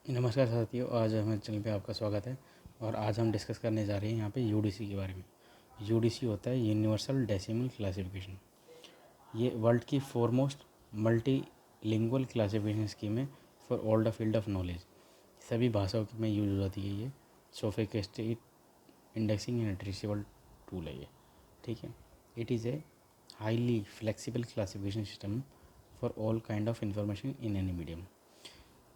नमस्कार साथियों, आज हमारे चैनल पे आपका स्वागत है। और आज हम डिस्कस करने जा रहे हैं यहाँ पे यूडीसी के बारे में। यूडीसी होता है यूनिवर्सल डेसिमल क्लासिफिकेशन। ये वर्ल्ड की फोरमोस्ट मल्टीलिंगुअल क्लासिफिकेशन स्कीम है for all the field of knowledge. सभी भाषाओं में यूज हो जाती है ये। सोफिस्टिकेटेड इंडेक्सिंग एंड रिट्रीवेबल टूल है ये। ठीक है, it is a highly flexible classification system for all kind of information in any medium.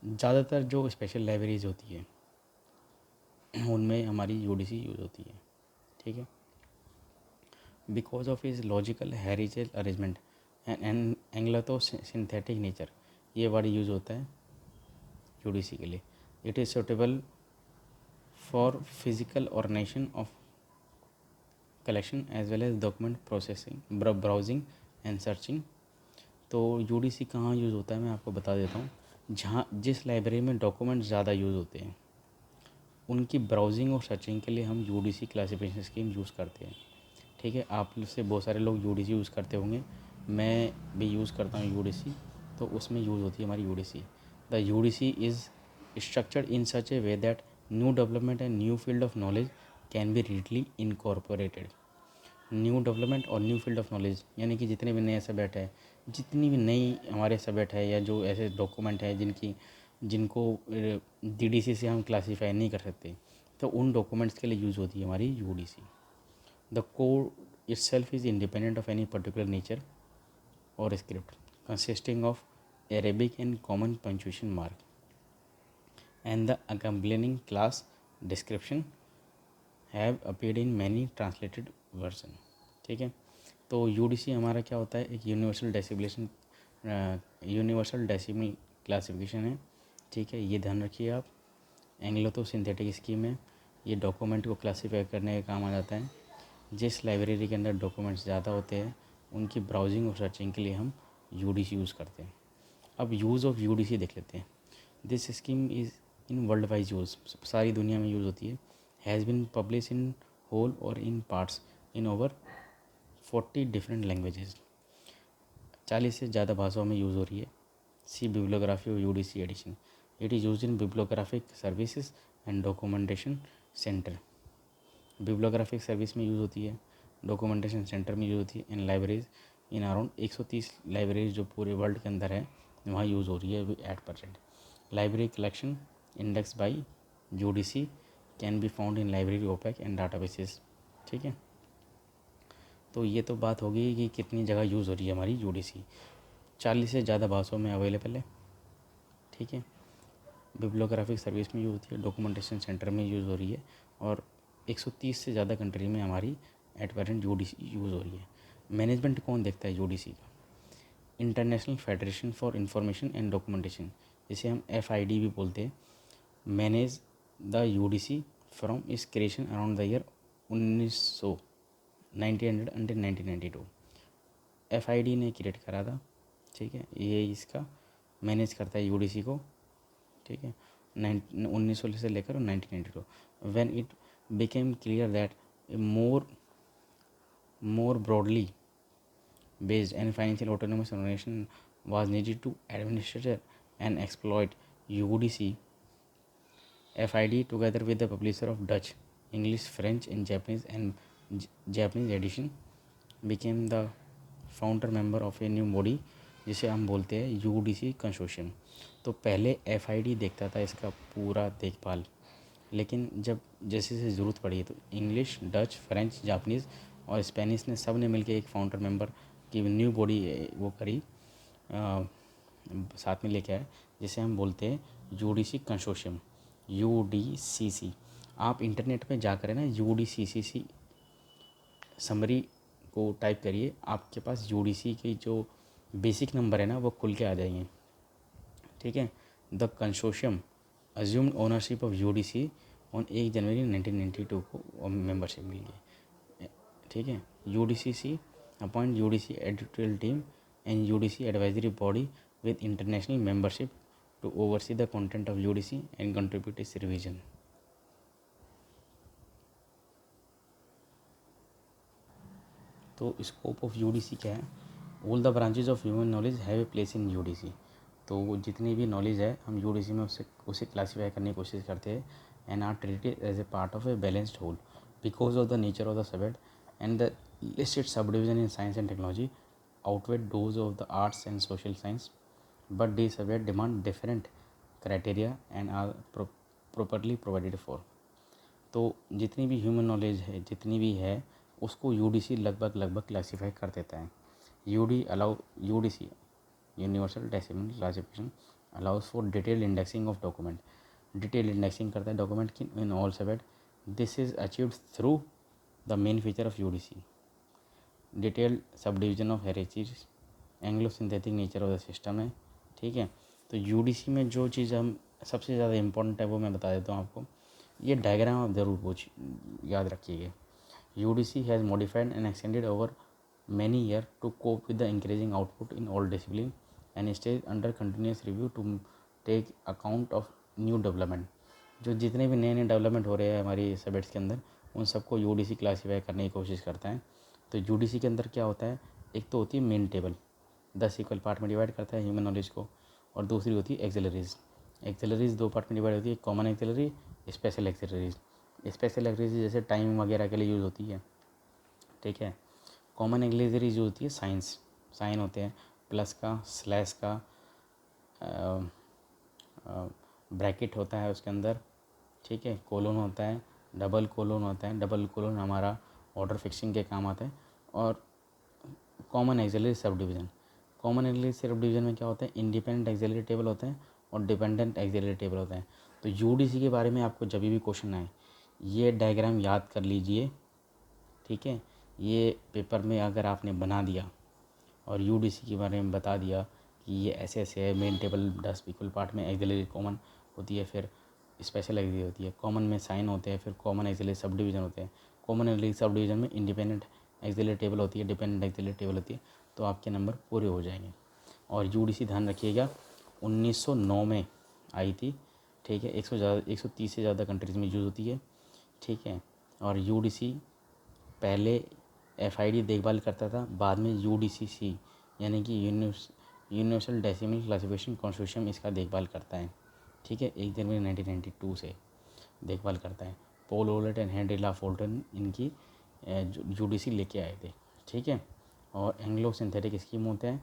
ज़्यादातर जो स्पेशल लाइब्रेरीज होती है उनमें हमारी यूडीसी यूज़ होती है। ठीक है, बिकॉज ऑफ इज लॉजिकल हेरिटेज arrangement and analytico synthetic nature, ये वर्ड यूज़ होता है यूडीसी के लिए। It is suitable for physical organisation of collection as well as document processing, browsing and searching. तो यूडीसी कहाँ यूज़ होता है मैं आपको बता देता हूँ। जहाँ जिस लाइब्रेरी में डॉक्यूमेंट ज़्यादा यूज़ होते हैं उनकी ब्राउजिंग और सर्चिंग के लिए हम यूडीसी क्लासिफिकेशन स्कीम यूज़ करते हैं। ठीक है, आप से बहुत सारे लोग यूडीसी यूज़ करते होंगे, मैं भी यूज़ करता हूँ यूडीसी। तो उसमें यूज़ होती है हमारी UDC. The UDC is structured in such A way that new development and new field of knowledge can be readily incorporated. New development और न्यू फील्ड ऑफ नॉलेज यानी कि जितने भी नए सब्जेक्ट है, जितनी भी नई हमारे सब्जेक्ट है या जो ऐसे डॉक्यूमेंट है जिनको डीडीसी से हम क्लासीफाई नहीं कर सकते, तो उन डॉक्यूमेंट्स के लिए यूज़ होती है हमारी UDC. The code itself is independent of any particular nature or script, consisting of Arabic and common punctuation mark, and the accompanying class description have appeared in many translated version। ठीक है, तो UDC हमारा क्या होता है, एक universal decimal classification है। ठीक है, ये ध्यान रखिए आप। एंग्लो तो सिंथेटिक स्कीम है, ये डॉक्यूमेंट को क्लासीफाई करने का काम आ जाता है। जिस लाइब्रेरी के अंदर डॉक्यूमेंट्स ज़्यादा होते हैं उनकी ब्राउजिंग और सर्चिंग के लिए हम यूडीसी यूज़ करते हैं। अब यूज़ ऑफ यूडीसी देख लेते हैं। This scheme is in worldwide use, सारी दुनिया में यूज़ होती है। Has been published in whole और in parts in over 40 different languages. 40 से ज़्यादा भाषाओं में यूज़ हो रही है। सी बिब्लियोग्राफी और UDC edition. It is used in bibliographic services and documentation centre. Bibliographic service में यूज़ होती है, डॉक्यूमेंटेशन सेंटर में यूज़ होती है, in libraries in around 130 libraries जो पूरे वर्ल्ड के अंदर है वहाँ यूज़ हो रही है अभी eight percent. Library collection index by UDC can be found in library OPAC and databases. ठीक है, तो ये तो बात होगी कि कितनी जगह यूज़ हो रही है हमारी यूडीसी। 40 से ज़्यादा भाषाओं में अवेलेबल है। ठीक है, बिब्लियोग्राफिक सर्विस में यूज़ होती है, डॉक्यूमेंटेशन सेंटर में यूज़ हो रही है, और 130 से ज़्यादा कंट्री में हमारी एट प्रेजेंट यूडीसी यूज़ हो रही है। मैनेजमेंट कौन देखता है यूडीसी का? International federation for information and documentation, जिसे हम एफआईडी भी बोलते हैं, मैनेज द यूडीसी फ्रॉम इस creation around the year 1900 until 1992। एफआईडी ने क्रिएट करा था। ठीक है, ये इसका मैनेज करता है यूडीसी को। ठीक है, 1900 से लेकर 1992, when it became clear that more broadly based and financial autonomous organization was needed to administer and exploit UDC. FID, together with the publisher of Dutch, English, French, and Japanese edition, became the founder member of a new body जिसे हम बोलते हैं UDC consortium. तो पहले एफआईडी देखता था इसका पूरा देखभाल, लेकिन जब जैसे जैसे ज़रूरत पड़ी तो इंग्लिश, डच, फ्रेंच, जापानीज़ और स्पेनिश ने सब ने मिलकर एक फाउंडर मेंबर की न्यू बॉडी वो करी, साथ में लेके आए, जिसे हम बोलते हैं यूडीसी कंसोर्शियम, यूडीसीसी। आप इंटरनेट पे जाकर ना यूडीसीसी समरी को टाइप करिए, आपके पास यूडीसी की जो बेसिक नंबर है ना वो खुल के आ जाएंगे। ठीक है, the consortium assumed ownership of UDC on 1 January 1992 को मेंबरशिप मिल गई। ठीक है, UDCC appoint UDC editorial team and UDC advisory body with international membership to oversee the content of UDC and contribute its revision. तो scope of UDC क्या है? All the branches of human knowledge have a place in UDC. तो वो जितनी भी knowledge है हम UDC में उसे क्लासीफाई करने की कोशिश करते हैं and are treated as a part of a balanced whole because of the nature of the subject and the listed sub division in science and technology outweigh those of the arts and social science, but these subjects demand different criteria and are properly provided for. तो जितनी भी human knowledge है जितनी भी है उसको UDC लगभग classify कर देता है. UDC universal decimal classification allows for detail indexing of document. Detail indexing करता है डॉक्यूमेंट की in all subject. This is achieved through the main feature of UDC. Detailed subdivision of hierarchies एंग्लो synthetic nature of the system है. ठीक है. तो UDC में जो चीज़ हम सबसे ज़्यादा इम्पोर्टेंट है वो मैं बता देता हूँ आपको. ये डायग्राम आप ज़रूर पूछ याद रखिएगा. UDC has modified and extended over many year to cope with the increasing output in all discipline and stage under continuous review to take account of new development. जो जितने भी नए डेवलपमेंट हो रहे हैं हमारी सब्जेक्ट्स के अंदर उन सबको यूडीसी क्लासीफाई करने की कोशिश करता है. तो यूडीसी के अंदर क्या होता है, एक तो होती है मेन टेबल 10 इक्वल पार्ट में डिवाइड करता है ह्यूमन नॉलेज को, और दूसरी होती है एक्सेलरीज. एक्सेलरीज 2 पार्ट में डिवाइड होती है, कॉमन एक्सेलरी, स्पेशल एक्सेलरीज. स्पेशल एक्सेलरीज जैसे टाइम वगैरह के लिए यूज़ होती है. ठीक है. कॉमन एक्सेलरीज जो होती है साइन होते हैं, प्लस का, स्लैश का, ब्रैकेट होता है उसके अंदर. ठीक है. कोलोन होता है, डबल कोलोन होता है. डबल कोलोन हमारा ऑर्डर फिक्सिंग के काम आता है. और common auxiliary sub division. Common auxiliary sub division में क्या होता है, इंडिपेंडेंट एक्सेलरी टेबल होते हैं और डिपेंडेंट एक्सेलरी टेबल होते हैं. तो यूडीसी के बारे में आपको जब भी क्वेश्चन आए ये डायग्राम याद कर लीजिए. ठीक है. ये पेपर में अगर आपने बना दिया और यूडीसी के बारे में बता दिया कि ये ऐसे ऐसे है, मेन टेबल 10 इक्वल पार्ट में एक्सेलरी कॉमन होती है, फिर स्पेशल एक्सेलरी होती है, कॉमन में साइन होते हैं, फिर कॉमन एक्सेलरी सब डिवीज़न होते हैं, कॉमन एक्सेलरी सब डिवीज़न में इंडिपेंडेंट एक्सेलरी टेबल होती है, डिपेंडेंट एक्सेलरी टेबल होती है, तो आपके नंबर पूरे हो जाएंगे. और यूडीसी ध्यान रखिएगा 1909 में आई थी. ठीक है. 130 से ज़्यादा कंट्रीज़ में यूज़ होती है. ठीक है. और यूडीसी पहले एफआईडी देखभाल करता था, बाद में यूडीसीसी यानी कि यूनिवर्सल डेसिमल क्लासिफिकेशन कंसोर्टियम इसका देखभाल करता है. ठीक है. 1 जनवरी 1992 से देखभाल करता है. पॉल ओलेट एंड हेनरी ला फोल्टन इनकी यूडीसी लेके आए थे. ठीक है. और एंग्लो सिंथेटिक स्कीम होते हैं,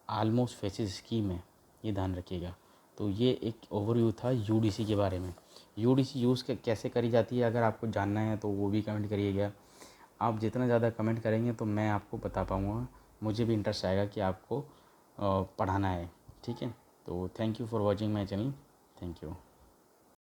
आलमोस्ट फेसिस स्कीम है, ये ध्यान रखिएगा. तो ये एक ओवरव्यू था यूडीसी के बारे में. यूडीसी यूज़ कैसे करी जाती है अगर आपको जानना है तो वो भी कमेंट करिएगा. आप जितना ज़्यादा कमेंट करेंगे तो मैं आपको बता पाऊँगा, मुझे भी इंटरेस्ट आएगा कि आपको पढ़ाना है. ठीक है. तो thank you for watching my channel. Thank you.